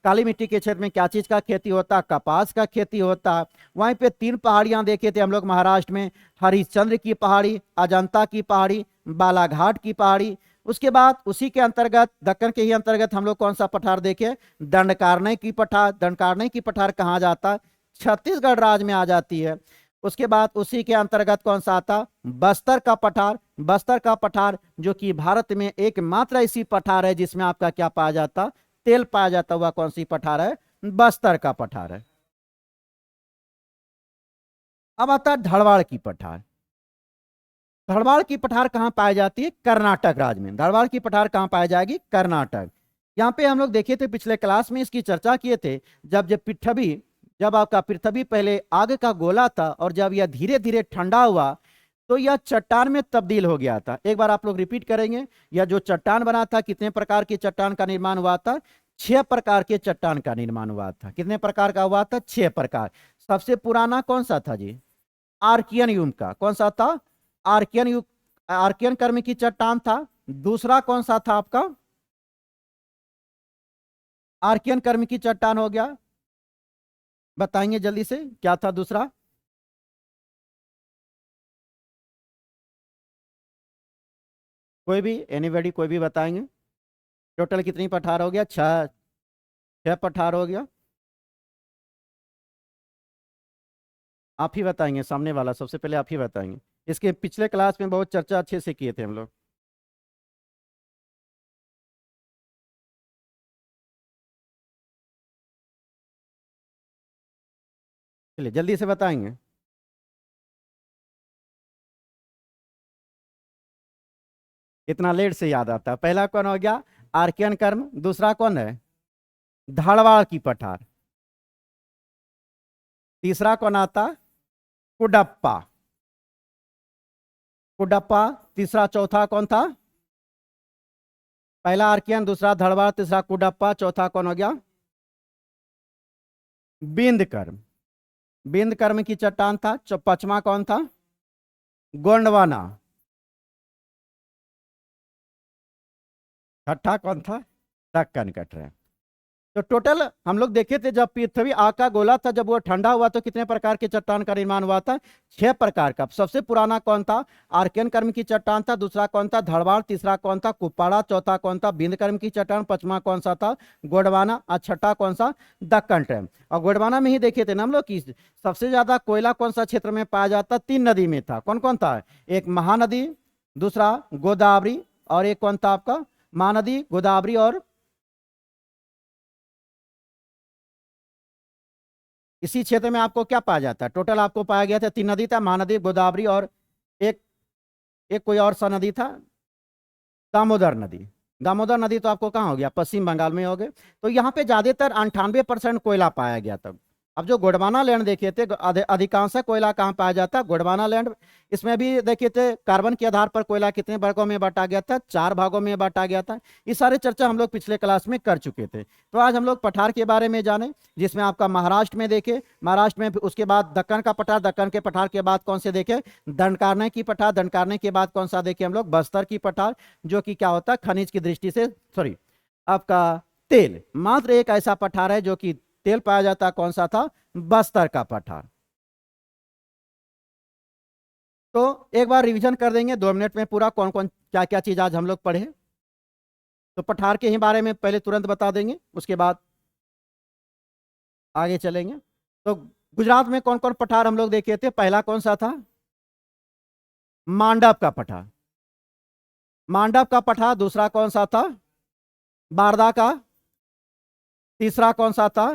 काली मिट्टी के क्षेत्र में क्या चीज का खेती होता है, कपास का खेती होता है। वहीं पे तीन पहाड़ियां देखे थे हम लोग महाराष्ट्र में, हरिश्चंद्र की पहाड़ी, अजंता की पहाड़ी, बालाघाट की पहाड़ी। उसके बाद उसी के अंतर्गत, दक्कन के ही अंतर्गत हम लोग कौन सा पठार देखे, दंडकारण्य की पठार। दंडकारण्य की पठार कहाँ जाता है, छत्तीसगढ़ राज्य में आ जाती है। उसके बाद उसी के अंतर्गत कौन सा आता, बस्तर का पठार। बस्तर का पठार जो कि भारत में एकमात्र ऐसी पठार है जिसमें आपका क्या पाया जाता, तेल पाया जाता हुआ कौन सी पठार है, बस्तर का पठार है। अब आता है धड़वाड़ की पठार। धड़वाड़ की पठार कहाँ पाई जाती है, कर्नाटक राज्य में। धड़वाड़ की पठार कहाँ पाई जाएगी, कर्नाटक। यहाँ पे हम लोग देखे थे पिछले क्लास में, इसकी चर्चा किए थे। जब आपका पृथ्वी पहले आग का गोला था और जब यह धीरे धीरे ठंडा हुआ तो यह चट्टान में तब्दील हो गया था। एक बार आप लोग रिपीट करेंगे, यह जो चट्टान बना था, कितने प्रकार की चट्टान का निर्माण हुआ था, 6 प्रकार के चट्टान का निर्माण हुआ था। कितने प्रकार का हुआ था, 6 प्रकार। सबसे पुराना कौन सा था जी, आर्कियन युग का। कौन सा था, आर्कियन युग, आर्कियन कर्म की चट्टान था। दूसरा कौन सा था आपका, आर्कियन कर्म की चट्टान हो गया। बताएंगे जल्दी से क्या था दूसरा, कोई भी, एनीबॉडी, कोई भी बताएंगे। टोटल कितनी पठार हो गया? 6। 6 पठार हो गया। आप ही बताएंगे, सामने वाला सबसे पहले आप ही बताएंगे। इसके पिछले क्लास में बहुत चर्चा अच्छे से किए थे हम लोग। चलिए जल्दी से बताएंगे। इतना लेट से याद आता है। पहला कौन हो गया? आर्कियन कर्म। दूसरा कौन है? धारवाड़ की पठार। तीसरा कौन आता? कुडप्पा। कुडप्पा। तीसरा चौथा कौन था? पहला आर्कियन, दूसरा धड़वाड़, तीसरा कुडप्पा, चौथा कौन हो गया? बिंद कर्म। बिंद कर्म की चट्टान था। पांचवा कौन था? गोंडवाना। छठा कौन था? दक्कन कटरा। तो टोटल हम लोग देखे थे, जब पृथ्वी आग का गोला था, जब वो ठंडा हुआ तो कितने प्रकार के चट्टान का निर्माण हुआ था? 6 प्रकार का। सबसे पुराना कौन था? आर्कियन कर्म की चट्टान था। दूसरा कौन था? धड़वाड़। तीसरा कौन था? कुप्पाड़ा। चौथा कौन था? बिंद कर्म की चट्टान। पांचवा कौन सा था? गोंडवाना। और छठा कौन सा? दक्कन ट्रैम। और गोंडवाना में ही देखे थे ना हम लोग कि सबसे ज्यादा कोयला कौन सा क्षेत्र में पाया जाता? 3 नदी में था। कौन कौन था? एक महानदी, दूसरा गोदावरी, और एक कौन था आपका? महानदी, गोदावरी और इसी क्षेत्र में आपको क्या पाया जाता है? टोटल आपको पाया गया था 3 नदी था, महानदी, गोदावरी और एक एक कोई और सा नदी था, दामोदर नदी। दामोदर नदी तो आपको कहाँ हो गया? पश्चिम बंगाल में हो गए। तो यहाँ पे ज्यादातर 98% कोयला पाया गया था। अब जो गोंडवाना लैंड देखे थे, अधिकांश कोयला कहाँ पाया जाता? गोंडवाना लैंड। इसमें भी देखे थे कार्बन के आधार पर कोयला कितने भागों में बांटा गया था? 4 भागों में बांटा गया था। ये सारे चर्चा हम लोग पिछले क्लास में कर चुके थे। तो आज हम लोग पठार के बारे में जाने, जिसमें आपका महाराष्ट्र में देखे, महाराष्ट्र में उसके बाद दक्कन का पठार, दक्कन के पठार के बाद कौन से देखे? दंडकारण्य की पठार, दंडकारण्य के बाद कौन सा देखे हम लोग? बस्तर की पठार, जो कि क्या होता है खनिज की दृष्टि से, सॉरी आपका तेल, मात्र एक ऐसा पठार है जो कि तेल पाया जाता है। कौन सा था? बस्तर का पठार। तो एक बार रिवीजन कर देंगे 2 मिनट में पूरा, कौन कौन क्या क्या चीज आज हम लोग पढ़े। तो पठार के ही बारे में पहले तुरंत बता देंगे, उसके बाद आगे चलेंगे। तो गुजरात में कौन कौन पठार हम लोग देखे थे? पहला कौन सा था? मांडव का पठार। मांडव का पठार। दूसरा कौन सा था? बारदा का। तीसरा कौन सा था?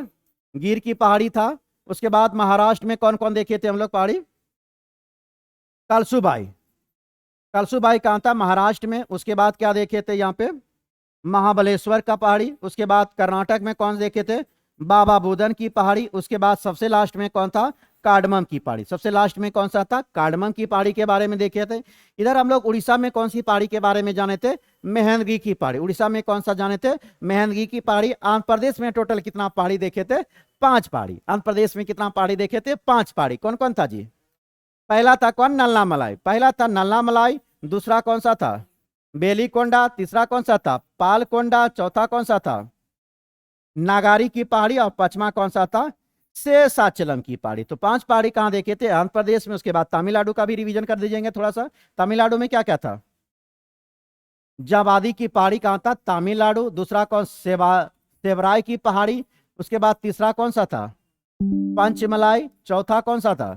गिर की पहाड़ी था। उसके बाद महाराष्ट्र में कौन कौन देखे थे हम लोग पहाड़ी? कलसुबाई। कलसुबाई कहाँ था? महाराष्ट्र में। उसके बाद क्या देखे थे यहाँ पे? महाबलेश्वर का पहाड़ी। उसके बाद कर्नाटक में कौन देखे थे? बाबा बुदन की पहाड़ी। उसके बाद सबसे लास्ट में कौन था? कार्डमम की पहाड़ी। सबसे लास्ट में कौन सा था? कार्डमम की पहाड़ी के बारे में देखे थे। इधर हम लोग उड़ीसा में कौन सी पहाड़ी के बारे में जाने थे? मेहंदगी की पहाड़ी। उड़ीसा में कौन सा जाने थे? मेहंदगी की पहाड़ी। आंध्र प्रदेश में टोटल कितना पहाड़ी देखे थे? 5 पहाड़ी। आंध्र प्रदेश में कितना पहाड़ी देखे थे? 5 पहाड़ी। कौन कौन था जी? पहला था कौन? नल्ला मलाई। पहला था नल्ला मलाई। दूसरा कौन सा था? बेलीकोंडा। तीसरा कौन सा था? पालकोंडा। चौथा कौन सा था? नागारी की पहाड़ी। और पांचवा कौन सा था? शेषाचलम की पहाड़ी। तो 5 पहाड़ी कहाँ देखे थे? आंध्र प्रदेश में। उसके बाद तमिलनाडु का भी रिवीजन कर दीजिएंगे थोड़ा सा। तमिलनाडु में क्या क्या था? जवादी की पहाड़ी कहाँ था? तमिलनाडु। दूसरा कौन? सेवराय की पहाड़ी। उसके बाद तीसरा कौन सा था? पंचमलाई। चौथा कौन सा था?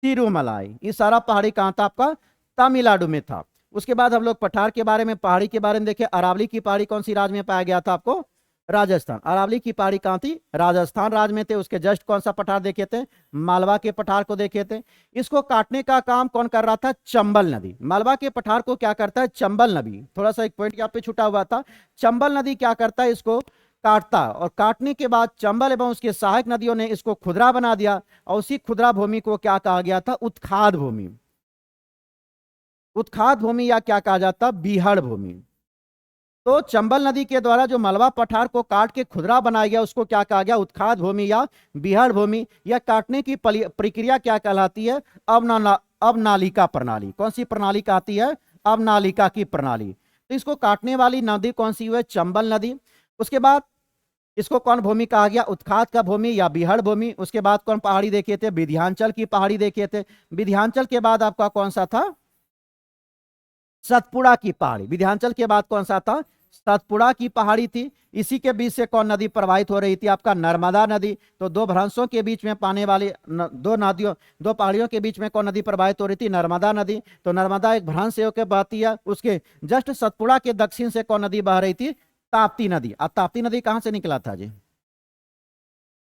तिरुमलाई। ये सारा पहाड़ी कहाँ था आपका? तमिलनाडु में था। उसके बाद हम लोग पठार के बारे में, पहाड़ी के बारे में देखे। अरावली की पहाड़ी कौन सी राज्य में पाया गया था आपको? राजस्थान। अरावली की पहाड़ी कहाँ थी? राजस्थान राज्य में थे। उसके जस्ट कौन सा पठार देखे थे? मालवा के पठार को देखे थे। इसको काटने का काम कौन कर रहा था? चंबल नदी। मालवा के पठार को क्या करता है? चंबल नदी। थोड़ा सा एक पॉइंट यहाँ पे छूटा हुआ था। चंबल नदी क्या करता है? इसको काटता, और काटने के बाद चंबल एवं उसके सहायक नदियों ने इसको खुदरा बना दिया, और उसी खुदरा भूमि को क्या कहा गया था? उत्खाद भूमि। उत्खाद भूमि या क्या कहा जाता? बीहड़ भूमि। तो चंबल नदी के द्वारा जो मलबा पठार को काट के खुदरा बनाया गया, उसको क्या कहा गया? उत्खाद भूमि या बीहड़ भूमि। यह काटने की प्रक्रिया क्या कहलाती है? अवनालिका प्रणाली। कौन सी प्रणाली कहती है? अवनालिका की प्रणाली। तो इसको काटने वाली नदी कौन सी हुई? चंबल नदी। उसके बाद इसको कौन भूमि कहा गया? उत्खाद का भूमि या बीहड़ भूमि। उसके बाद कौन पहाड़ी देखे थे? विंध्याचल की पहाड़ी देखे थे। विंध्याचल के बाद आपका कौन सा था? सतपुड़ा की पहाड़ी। विंध्याचल के बाद कौन सा था? सतपुड़ा की पहाड़ी थी, इसी के बीच से कौन नदी प्रवाहित हो रही थी? आपका नर्मदा नदी। तो दो भ्रंशों के बीच में पाने वाली दो नदियों, दो पहाड़ियों के बीच में कौन नदी प्रवाहित हो रही थी? नर्मदा नदी। तो नर्मदा एक भ्रंश से होकर बहती है, उसके जस्ट सतपुड़ा के दक्षिण से कौन नदी बह रही थी? ताप्ती नदी। अब ताप्ती नदी कहां से निकला था जी?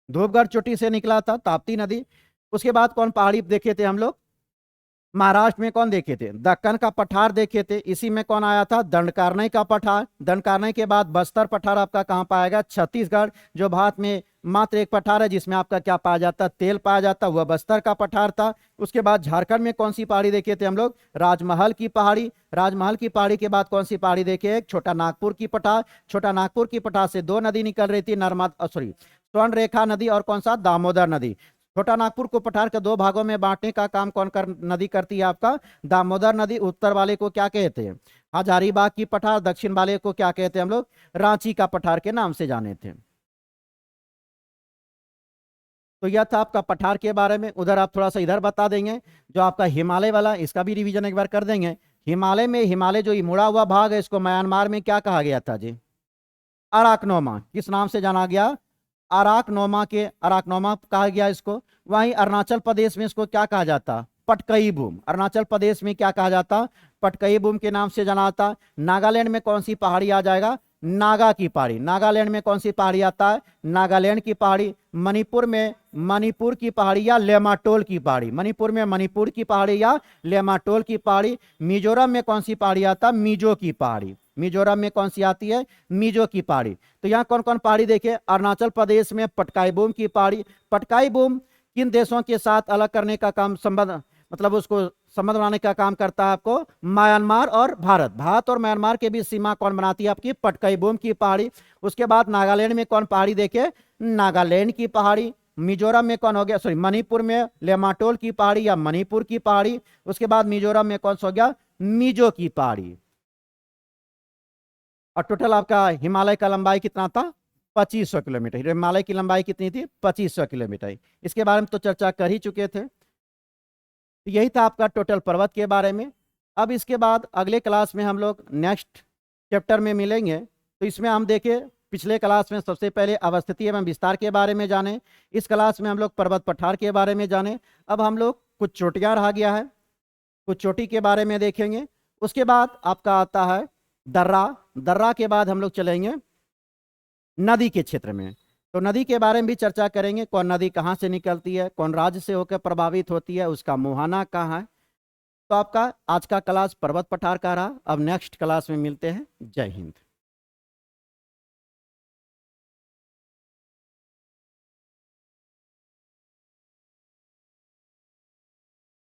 धूपगढ़ चोटी से निकला था ताप्ती नदी। उसके बाद कौन पहाड़ी देखे थे हम लोग? महाराष्ट्र में कौन देखे थे? दक्कन का पठार देखे थे, इसी में कौन आया था? दंडकारनई का पठार। दंडकारनई के बाद बस्तर पठार आपका कहाँ पाएगा? छत्तीसगढ़। जो भारत में मात्र एक पठार है जिसमें आपका क्या पाया जाता? तेल पाया जाता, वह बस्तर का पठार था। उसके बाद झारखंड में कौन सी पहाड़ी देखे थे हम लोग? राजमहल की पहाड़ी। राजमहल की पहाड़ी के बाद कौन सी पहाड़ी देखे? छोटा नागपुर की पठार। छोटा नागपुर की पठार से दो नदी निकल रही थी, नर्मदा सॉरी स्वर्ण रेखा नदी और कौन सा? दामोदर नदी। छोटा नागपुर को पठार के दो भागों में बांटने का काम कौन नदी करती है? आपका दामोदर नदी। उत्तर वाले को क्या कहते हैं? हजारीबाग की पठार। दक्षिण वाले को क्या कहते हैं हम लोग? रांची का पठार के नाम से जाने थे। तो यह था आपका पठार के बारे में। उधर आप थोड़ा सा इधर बता देंगे, जो आपका हिमालय वाला, इसका भी रिवीजन एक बार कर देंगे। हिमालय में, हिमालय जो मुड़ा हुआ भाग है, इसको म्यांमार में क्या कहा गया था जी? अराकनोमा। किस नाम से जाना गया? अराकनोमा के, अराकनोमा कहा गया इसको। वहीं अरुणाचल प्रदेश में इसको क्या कहा जाता? पटकई बूम। अरुणाचल प्रदेश में क्या कहा जाता? पटकई बूम के नाम से जाना जाता। नागालैंड में कौन सी पहाड़ी आ जाएगा? नागा की पहाड़ी। नागालैंड में कौन सी पहाड़ी आता है? नागालैंड की पहाड़ी। मणिपुर में मणिपुर की पहाड़ी या लेमाटोल की पहाड़ी। मणिपुर में मणिपुर की पहाड़ी या लेमाटोल की पहाड़ी। मिजोरम में कौन सी पहाड़ी आता? मिजो की पहाड़ी। मिजोरम में कौन सी आती है? मिजो की पहाड़ी। तो यहाँ कौन कौन पहाड़ी देखे? अरुणाचल प्रदेश में पटकाई बूम की पहाड़ी। पटकाई बूम किन देशों के साथ अलग करने का काम, संबंध मतलब उसको संबंध बनाने का काम करता है? आपको म्यांमार और भारत। भारत और म्यांमार के बीच सीमा कौन बनाती है? आपकी पटकाई बूम की पहाड़ी। उसके बाद नागालैंड में कौन पहाड़ी देखे? नागालैंड की पहाड़ी। मिजोरम में कौन हो गया? सॉरी, मणिपुर में लेमाटोल की पहाड़ी या मणिपुर की पहाड़ी। उसके बाद मिजोरम में कौन सा हो गया? मिजो की पहाड़ी। और टोटल आपका हिमालय का लंबाई कितना था? 2500 किलोमीटर। हिमालय की लंबाई कितनी थी? 2500 किलोमीटर। इसके बारे में तो चर्चा कर ही चुके थे। तो यही था आपका टोटल पर्वत के बारे में। अब इसके बाद अगले क्लास में हम लोग नेक्स्ट चैप्टर में मिलेंगे। तो इसमें हम देखें, पिछले क्लास में सबसे पहले अवस्थिति एवं विस्तार के बारे में जाने। इस क्लास में हम लोग पर्वत पठार के बारे में जाने। अब हम लोग कुछ चोटियाँ रह गया है, कुछ चोटी के बारे में देखेंगे। उसके बाद आपका आता है दर्रा। दर्रा के बाद हम लोग चलेंगे नदी के क्षेत्र में। तो नदी के बारे में भी चर्चा करेंगे, कौन नदी कहाँ से निकलती है, कौन राज्य से होकर प्रभावित होती है, उसका मुहाना कहाँ है। तो आपका आज का क्लास पर्वत पठार का रहा। अब नेक्स्ट क्लास में मिलते हैं। जय हिंद।